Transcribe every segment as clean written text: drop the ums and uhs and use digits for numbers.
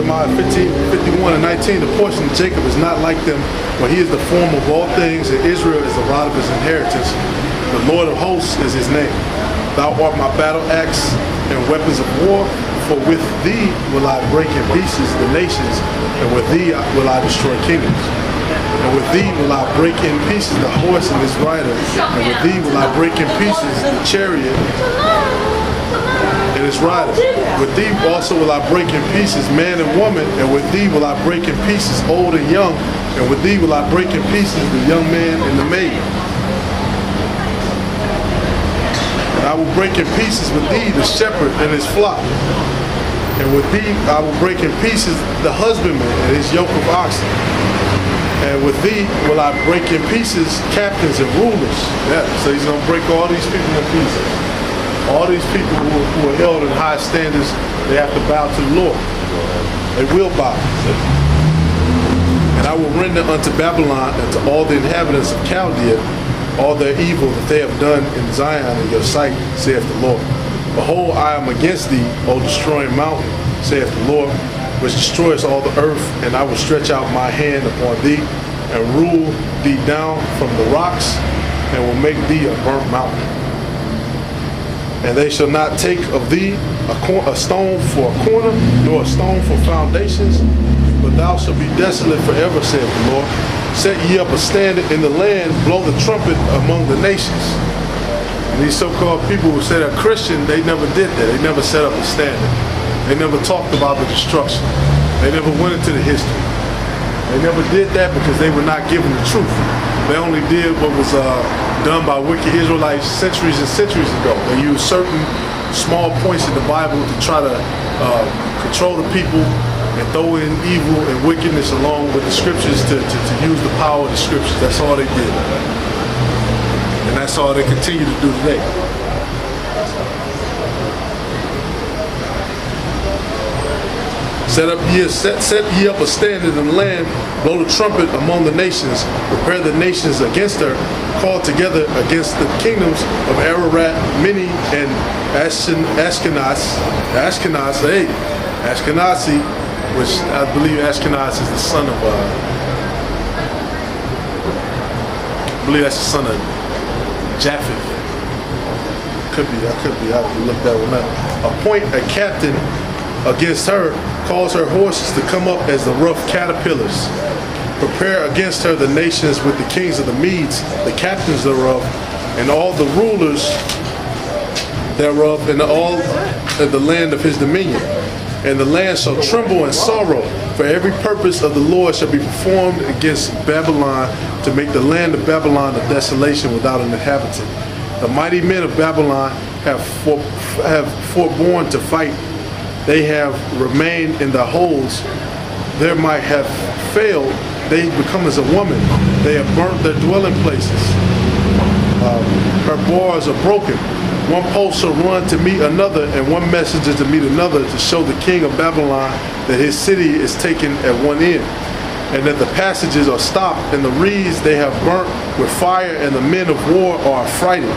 Jeremiah 15:51-19, the portion of Jacob is not like them, for he is the form of all things, and Israel is the rod of his inheritance. The Lord of hosts is his name. Thou art my battle axe and weapons of war, for with thee will I break in pieces the nations, and with thee will I destroy kingdoms. And with thee will I break in pieces the horse and his rider, and with thee will I break in pieces the chariot and his rider. With thee also will I break in pieces man and woman, and with thee will I break in pieces old and young, and with thee will I break in pieces the young man and the maid. And I will break in pieces with thee the shepherd and his flock. And with thee I will break in pieces the husbandman and his yoke of oxen. And with thee will I break in pieces captains and rulers. Yeah, so he's going to break all these people in pieces. All these people who are held in high standards, they have to bow to the Lord. They will bow. And I will render unto Babylon and to all the inhabitants of Chaldea all their evil that they have done in Zion in your sight, saith the Lord. Behold, I am against thee, O destroying mountain, saith the Lord, which destroys all the earth, and I will stretch out my hand upon thee, and rule thee down from the rocks, and will make thee a burnt mountain. And they shall not take of thee a stone for a corner, nor a stone for foundations, but thou shalt be desolate forever, saith the Lord. Set ye up a standard in the land, blow the trumpet among the nations. And these so-called people who say they're Christian, they never did that. They never set up a standard. They never talked about the destruction. They never went into the history. They never did that because they were not given the truth. They only did what was done by wicked Israelites centuries and centuries ago. They used certain small points in the Bible to try to control the people and throw in evil and wickedness along with the scriptures to use the power of the scriptures. That's all they did. And that's all they continue to do today. Set ye up a standard in the land, blow the trumpet among the nations, prepare the nations against her, call together against the kingdoms of Ararat, Mini, and Ashkenazi, which I believe Ashkenaz is the son of, I believe that's the son of Japheth. I have to look that one up. Appoint a captain against her, cause her horses to come up as the rough caterpillars. Prepare against her the nations with the kings of the Medes, the captains thereof, and all the rulers thereof, and all of the land of his dominion. And the land shall tremble in sorrow, for every purpose of the Lord shall be performed against Babylon, to make the land of Babylon a desolation without an inhabitant. The mighty men of Babylon have forborne to fight. They have remained in the holes. Their might have failed. They become as a woman. They have burnt their dwelling places. Her bars are broken. One post shall run to meet another, and one messenger to meet another, to show the king of Babylon that his city is taken at one end, and that the passages are stopped, and the reeds they have burnt with fire, and the men of war are affrighted.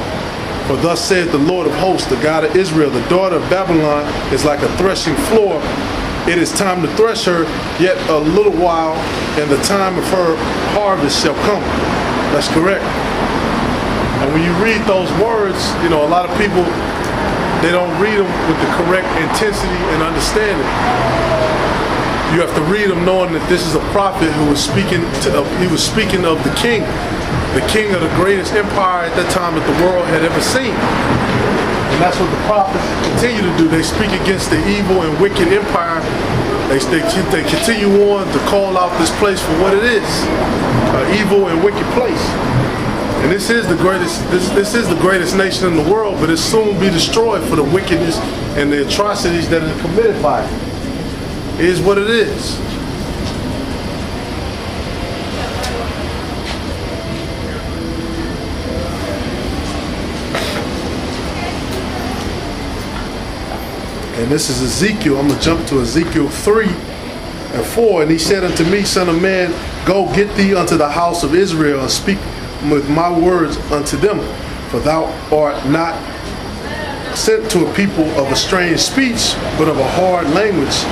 For thus saith the Lord of hosts, the God of Israel, the daughter of Babylon is like a threshing floor. It is time to thresh her, yet a little while, and the time of her harvest shall come. That's correct. And when you read those words, you know, a lot of people, they don't read them with the correct intensity and understanding. You have to read them knowing that this is a prophet who was speaking of the king of the greatest empire at that time that the world had ever seen. And that's what the prophets continue to do. They speak against the evil and wicked empire. They continue on to call out this place for what it is, an evil and wicked place. And this is the greatest nation in the world, but it'll soon be destroyed for the wickedness and the atrocities that are committed by it. It is what it is. And this is Ezekiel. I'm going to jump to Ezekiel 3 and 4. And he said unto me, Son of man, go get thee unto the house of Israel, and speak with my words unto them. For thou art not sent to a people of a strange speech, but of a hard language,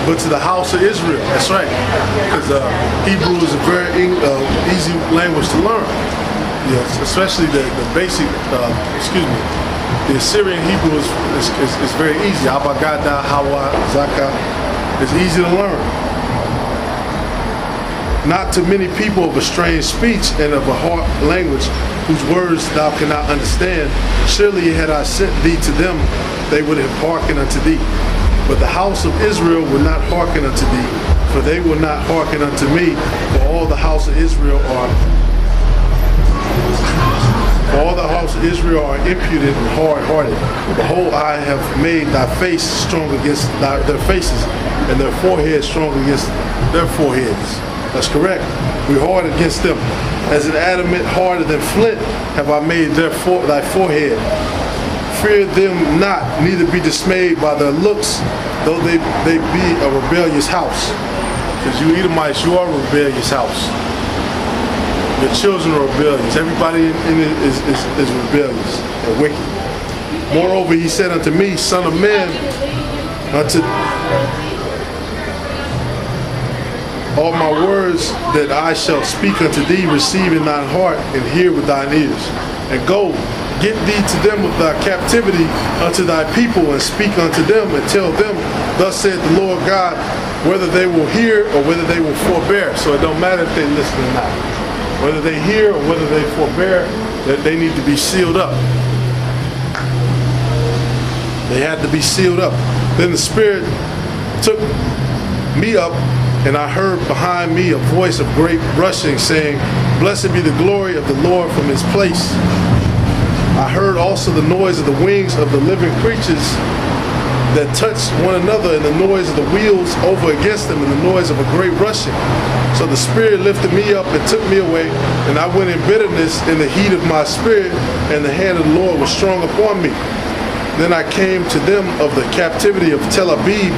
but to the house of Israel. That's right, because Hebrew is a very easy language to learn. Yes, especially the basic, the Assyrian Hebrew is very easy. Abagada, Hawa, Zaka. It's easy to learn. Not to many people of a strange speech and of a hard language, whose words thou cannot understand. Surely had I sent thee to them, they would have hearkened unto thee. But the house of Israel will not hearken unto thee, for they will not hearken unto me. For all the house of Israel are impudent and hard-hearted. Behold, I have made thy face strong against their faces, and their foreheads strong against their foreheads. That's correct. We're hard against them. As an adamant harder than flint have I made thy forehead. Fear them not, neither be dismayed by their looks, though they be a rebellious house. Because you Edomites, you are a rebellious house. Your children are rebellious. Everybody in it is rebellious and wicked. Moreover, he said unto me, Son of man, unto all my words that I shall speak unto thee, receive in thine heart, and hear with thine ears. And go, get thee to them of thy captivity unto thy people, and speak unto them, and tell them, thus saith the Lord God, whether they will hear or whether they will forbear. So it don't matter if they listen or not. Whether they hear or whether they forbear, that they need to be sealed up. They had to be sealed up. Then the Spirit took me up, and I heard behind me a voice of great rushing, saying, Blessed be the glory of the Lord from his place. I heard also the noise of the wings of the living creatures that touched one another, and the noise of the wheels over against them, and the noise of a great rushing. So the Spirit lifted me up and took me away, and I went in bitterness in the heat of my spirit, and the hand of the Lord was strong upon me. Then I came to them of the captivity of Tel Aviv,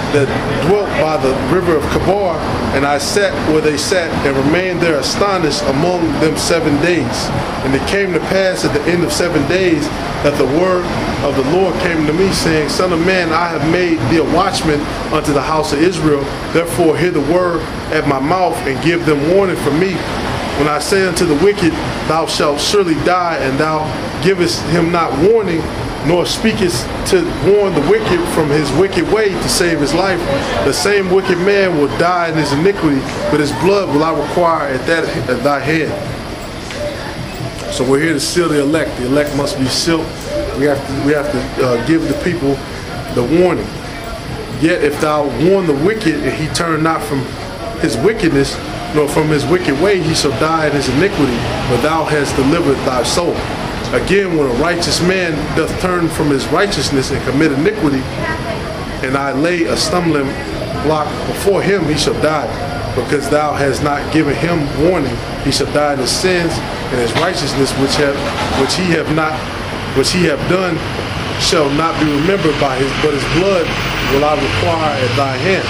that dwelt by the river of Kabar, and I sat where they sat, and remained there astonished among them 7 days. And it came to pass at the end of 7 days that the word of the Lord came to me, saying, Son of man, I have made thee a watchman unto the house of Israel. Therefore hear the word at my mouth, and give them warning from me. When I say unto the wicked, Thou shalt surely die, and thou givest him not warning, nor speakest to warn the wicked from his wicked way to save his life, the same wicked man will die in his iniquity, but his blood will I require at thy hand. So we're here to seal the elect. The elect must be sealed. We have to give the people the warning. Yet if thou warn the wicked, and he turn not from his wickedness, nor from his wicked way, he shall die in his iniquity, but thou hast delivered thy soul. Again, when a righteous man doth turn from his righteousness and commit iniquity, and I lay a stumbling block before him, he shall die. Because thou hast not given him warning, he shall die in his sins, and his righteousness which he have done shall not be remembered by his, but his blood will I require at thy hand.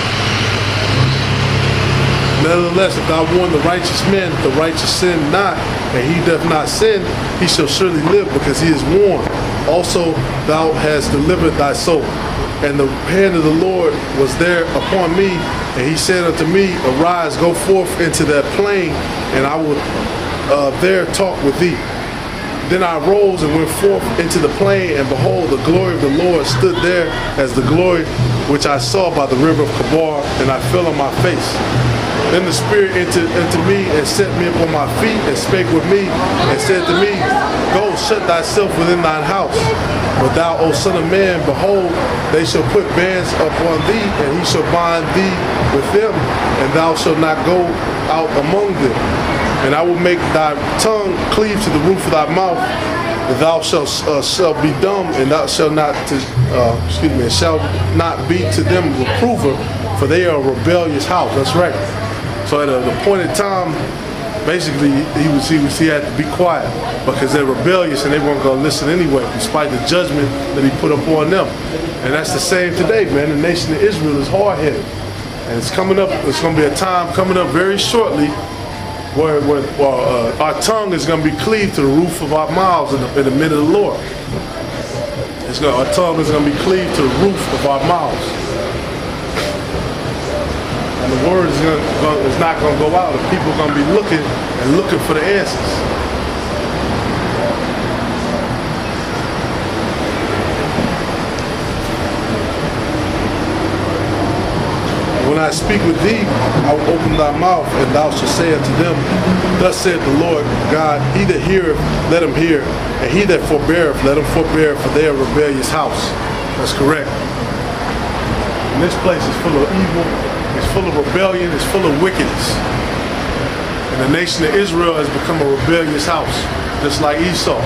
Nevertheless, if thou warn the righteous man, the righteous sin not, and he doth not sin, he shall surely live, because he is warned. Also thou hast delivered thy soul. And the hand of the Lord was there upon me, and he said unto me, Arise, go forth into that plain, and I will there talk with thee. Then I rose and went forth into the plain, and behold, the glory of the Lord stood there as the glory which I saw by the river of Kabar, and I fell on my face. Then the Spirit entered into me and set me upon my feet and spake with me and said to me, Go, shut thyself within thine house. But thou, O son of man, behold, they shall put bands upon thee, and he shall bind thee with them, and thou shalt not go out among them. And I will make thy tongue cleave to the roof of thy mouth, and thou shalt be dumb, and thou shalt not shalt not be to them reprover, for they are a rebellious house. That's right. So at an appointed time, basically he had to be quiet, because they're rebellious and they weren't going to listen anyway, despite the judgment that he put upon them. And that's the same today, man. The nation of Israel is hard-headed, and it's coming up. It's going to be a time coming up very shortly where our tongue is going to be cleaved to the roof of our mouths in the minute of the Lord. our tongue is going to be cleaved to the roof of our mouths. And the word is not going to go out. And people are going to be looking for the answers. When I speak with thee, I will open thy mouth, and thou shalt say unto them, thus saith the Lord God, he that heareth, let him hear, and he that forbeareth, let him forbear, for they are a rebellious house. That's correct. And this place is full of evil, it's full of rebellion, it's full of wickedness. And the nation of Israel has become a rebellious house, just like Esau.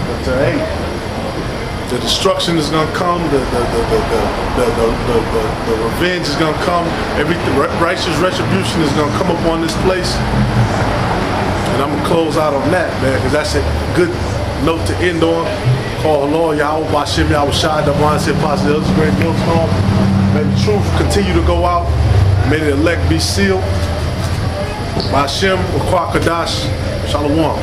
But hey, the destruction is going to come. The revenge is going to come. Everything, righteous retribution is going to come upon this place. And I'm going to close out on that, man, because that's a good note to end on. Call Lord Yahweh Bashim Yahweh Shai Dawan said positive. This is a great millstone. May the truth continue to go out. May the elect be sealed. Bashim Wakwa Kadash Shalom.